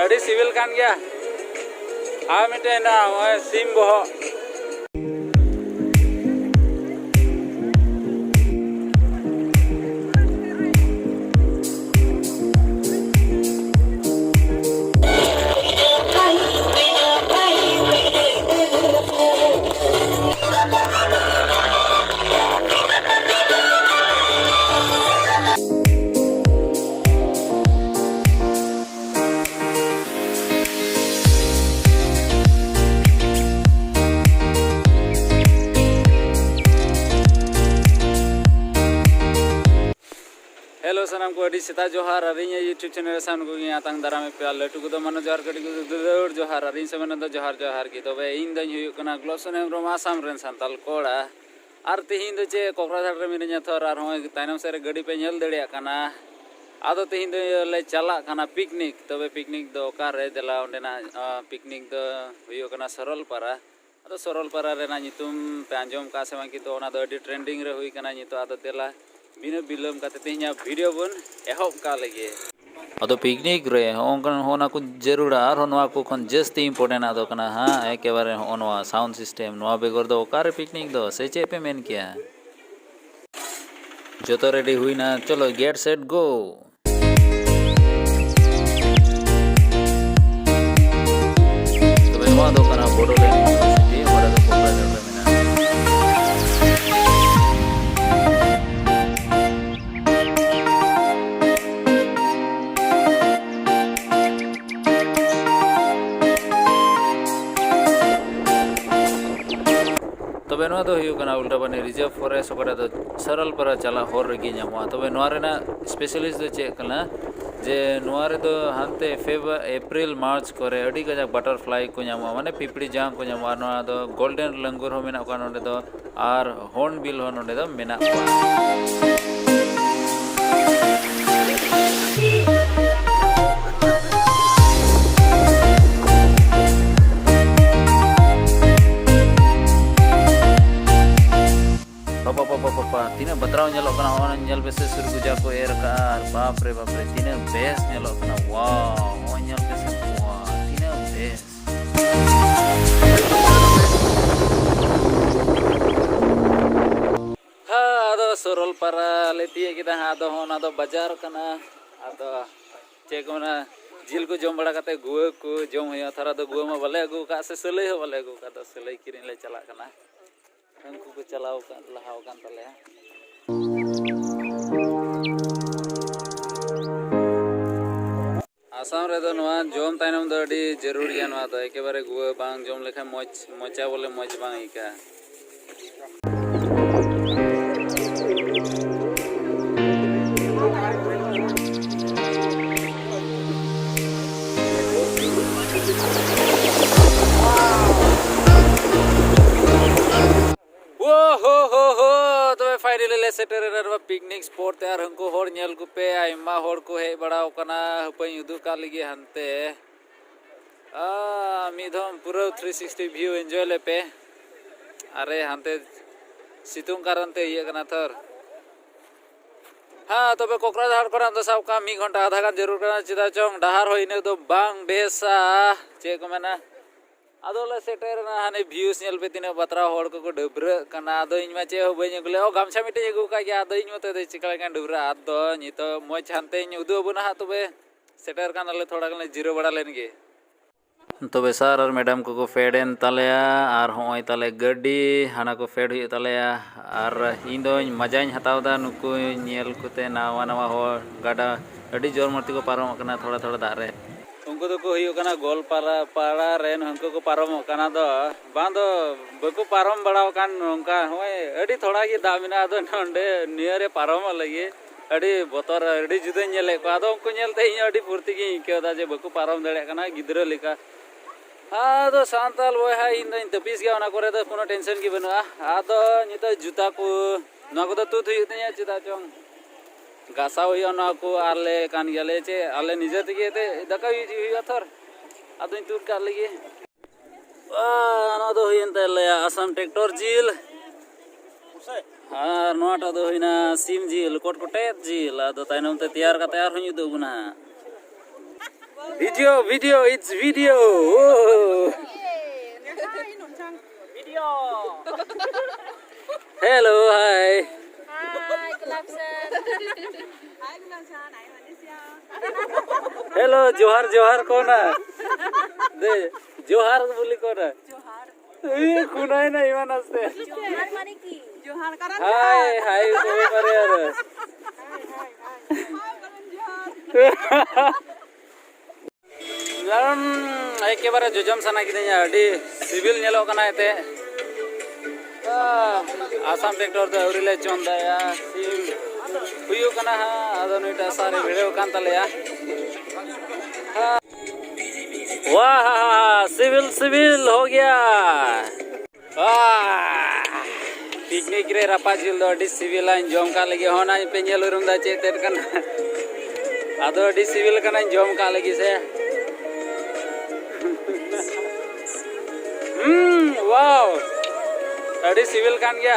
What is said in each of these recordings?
अड़ी सिविल कान गया आ मिटे ना सिम बहो हेलो सनम को अड़ी सेता जोहार अरिñ यूट्यूब चैनल सान को आतंग दारामे पे लटू को मनो जोहार कटी को दौड़ जोहार अरिñ से मन जोहार जोहार की तबे इन दኝ हुयुक कना ग्लोसन हेम्ब्रम आसाम रेन सांताल कोड़ा आर तिहिन दो चे कोकराझार रे मिनिया थोर आर होय तायनम से गाड़ी पे नेल दड़िया कना आदो तिहिन दो ले चला कना पिकनिक तबे पिकनिक दो ओकारे देला ओंडेना पिकनिक दो हुयुक कना सरलपारा आदो सरलपारा रेना नितुम पे आंजम का से मांकी तो ओना दो अडी ट्रेंडिंग रे हुई कना नितो आदो देला बिना बिलम का तेहिया वीडियो बन एहब का लगे अदो पिकनिक रे होंकन होना को जरूर आर होनवा को खन जस्ती इंपोर्टेंट आदो कना हां एकेबारे होनवा साउंड सिस्टम नवा बेगर दो ओकारे पिकनिक दो से चे पे मेन किया जो तो रेडी हुई ना चलो गेट सेट गो तो बेवा दो कना बोडोलैंड यूनिवर्सिटी बड़ा दो कोकराझार में तबे नवा दो हुयुक कना उल्टा बने रिजर्व फॉरेस्ट ओकरा दो सरलपारा चला होर रेगी नामवा तबे नवा रेना स्पेशलिस्ट दो चे कना जे नवा रे दो हानते अप्रैल मार्च करे अडी गजा बटरफ्लाई को नामवा माने पिपड़ी जांग को नामवा नवा दो गोल्डन लंगूर हो मेना का नोडे दो आर हॉर्नबिल हो नोडे दो मेना तीना बतराव नेलोक कना होन नेल बेसे सुरगुजा को एर का बाप रे तीना बेस नेलोक कना वाओ होन नेल बेसे वाओ तीना बेस हा आदो सरलपारा लेतिए किदा आदो होन आदो बाजार कना आदो चेकोना जिल को जम बड़ा कते गुआ को जम होया थारा दो गुआ मा बले अगु का से सलै हो बले अगु का दो सलै किरिन ले चला कना उनको को चलाओ का लहाओ कान तले आसाम रे दो नवा जम तायनम दो अडी जरूरी या नवा दो एकेबारे गुआ बांग जम लेखा मोचा बोले मोज बांग इका फाइनली सेटर पिकनिक स्पॉट यार हमको होर नेल को पे आइमा होर को हे बड़ा ओकना हपई उदु का लगी हनते मिधम पूरा 360 व्यू एंजॉय ले पे अरे हनते सितुंग कारण ते ये कना थर हाँ तबे कोकराझार को दो सब का 1 घंटा आधा गान जरूर करना चिदा चोंग डहार होइने दो बांग बेसा चे को मेना आदोले सेटर ना हाने व्यूज नेल पे तिने बतरा होड़ को डबरा कना आदो इन मा चे हो बई गुले ओ गामछा मिटे एगु का या आदो इन मते दे चिकला का डबरा आदो नितो मोय छानते इन उदु बना हा तबे सेटर कानले थोड़ा गले जीरो बड़ा लेनगे तबे सर और मैडम को फेडेन तलेया आर होय तले गड्डी हाना को फेड हुई तलेया आर इन दो मजाइन हतावदा नुको नेल कोते नावा नावा हो गाडा अडी जोर मरती को पारम कना थोड़ा थोड़ा दारे उनको तो को गोलपारा पाड़ा रेन उनको को पारम कना दो बांदो बको पारम बड़ाव कान उनका होय अडी थोड़ा की दामिना दो नंडे नियरे पारम लगे अडी बोतर अडी जुदा नेले को आदो उनको नेलते इन अडी फुर्ती की इकेदा जे बको पारम दड़े कना गिद्रा लेका आदो सांताल बोय हा इन दिन तपिस गया ना करे दो कोनो टेंशन की बनुआ आदो नितो जूता को ना को तो तुत हुई चिदा चोंग गासा हुई ना को आले कान गले चे आले निजे तगे ते दका हुई थर आदो तुर का लगे ना दो हुई तले आसाम ट्रैक्टर झील हाँ नोटा दो हुई ना सिम झील कोटकोटे झील आदो ताइनम ते तैयार का तैयार हुई दो गुना Video, it's video. Oh. Hello, hi. Hi, Glapson. Hello, Johar कौन है? दे जोहार बोली कौन है? ये कुनाई ना इमान असते. Johar mane ki? Johar karan. Hi, तुम्हें मरे यार. Jalan, एक बार जोजम सना किधर या डी सिविल नेलो कना है ते. आसाम ट्रैक्टर तो उरिले चोंदा या सिम हुयो कना हा आदोनो इटा सारे वीडियो कांता ले या. वाह सिविल हो गया. पिकनिक रे रापाजिल दो डी सिविल आइन जोम का लगी होना पेंजल रुंदा चेतेर कना आदो डी सिविल कना जोम का लगी से. वाव अड़ी सिविल कान गया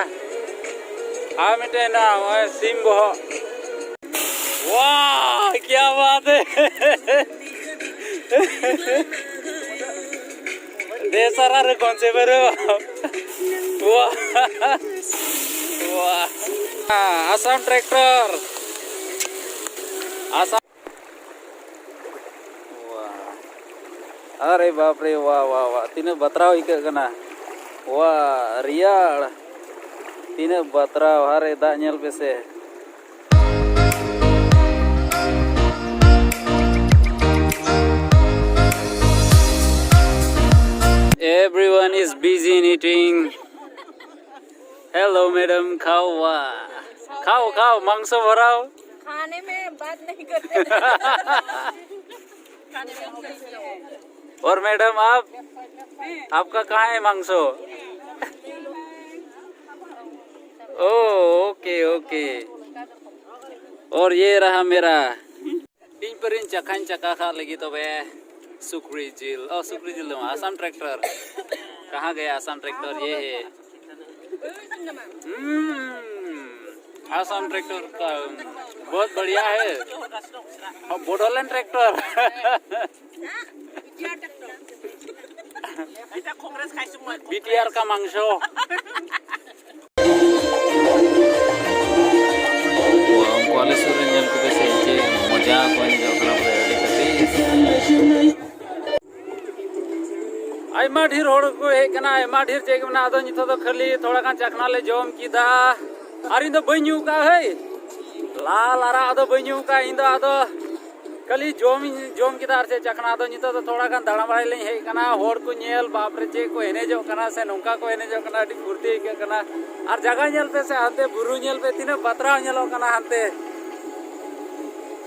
हाँ मिटे ना वो सिम बहो. वाह क्या बात है. देसारा रे कौन से बरे. वाह वाह आसाम ट्रैक्टर आसाम. वाह अरे बाप रे वाह वाह वाह तीन बतराव इके कना. वाह रियाल तीन बतराव हरे दा नेल पे से. Everyone is busy in eating. Hello madam, खाओ. वाह खाओ मांसो भराओ. खाने में बात नहीं करते. खाने में हम करते हैं. और मैडम आपका कहाँ है मांसो. ओके और ये रहा मेरा इन पर इन चका खा लगी तो बे सुक्री जिल आसाम ट्रैक्टर. कहाँ गया आसाम ट्रैक्टर. ये है आसाम ट्रैक्टर का बहुत बढ़िया है. बोडोलैंड ट्रैक्टर. बीटीआर का मांसो. कॉलेज सुरन जन को कैसे मजा को जो खराब आयमा ढेर होड़ को हेकना आयमा ढेर चेक मना आदो नितो तो खाली थोड़ा गान चखना ले जोम कीदा आर इन दो बन्यू का है लाल आरा आदो बन्यू का इन दो आदो खाली जोम कीदा आर से चखना आदो नितो तो थोड़ा गान दाड़ा बाय ले हेकना होड़ को नेल बाप रे चे को एने जो कना से नोंका को एने जो कना डी फुर्ती के कना आर जगह नेल पे से हाते बुरु नेल पे तिने बतरा नेलो कना हाते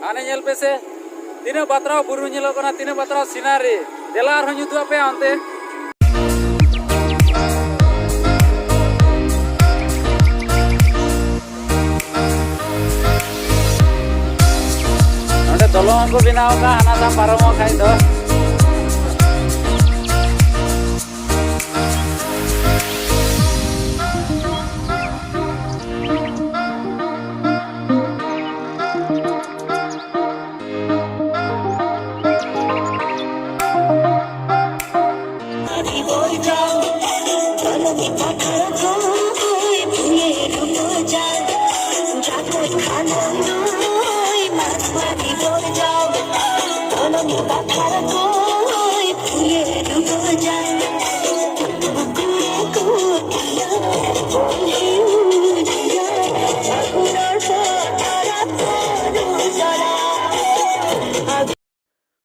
आने नेल पे से तिने बतरा बुरु नेलो कना तिने बतरा सिनारी देलार हो जुतु पे आंते. Tolong aku binaw ka anak sa para mo kay do.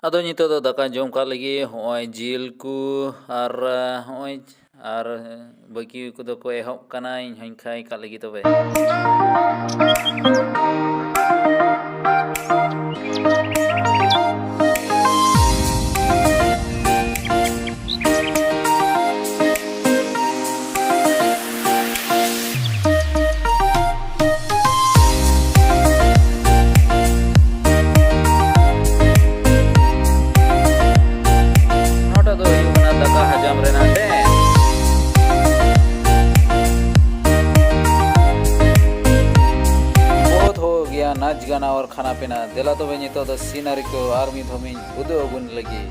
Ado nyito to daka jom ka lagi hoy jil ku ar hoy ar baki ku do ko ehop kana in khai ka lagi to be. नाच गाना और खाना पीना देला तो नितो the scenery को army Dhami उदो अबुन लगी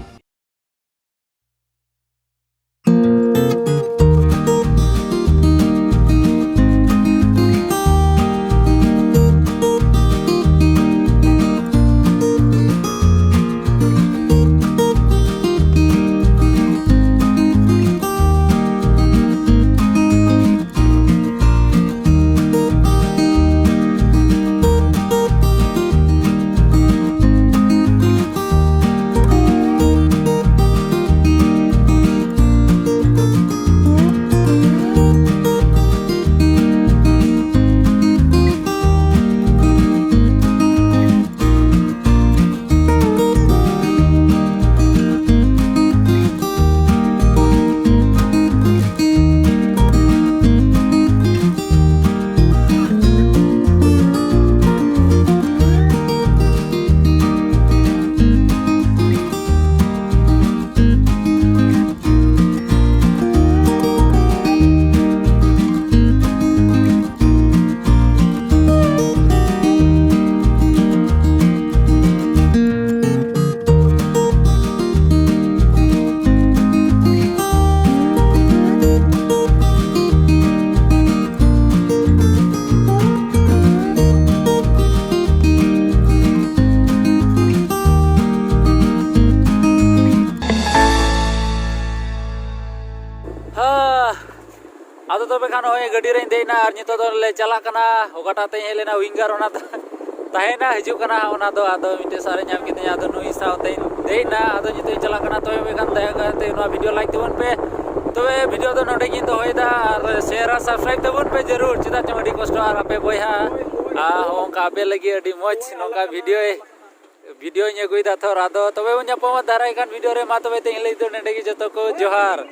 आदो तबे खान होय गाड़ी रे देना और नितो दो ले चला कना ओकाटा ते हेलेना विंगर ओना ताहेना हिजु कना ओना दो आदो मिटे सारे नाम किते आदो नुई साउते देना आदो नितो चला कना तबे खान दया करते नो वीडियो लाइक देबन पे तबे वीडियो दो नोडे किन तो होयदा और शेयर और सब्सक्राइब देबन पे जरूर चिदा चमड़ी कष्ट और आपे बोया आ होंका बे लगी अडी मौज नोका वीडियो ने गुइदा थोर आदो तबे उन्या पम दाराय कान वीडियो रे मा तबे ते लई दो नेडे की जतो को जोहार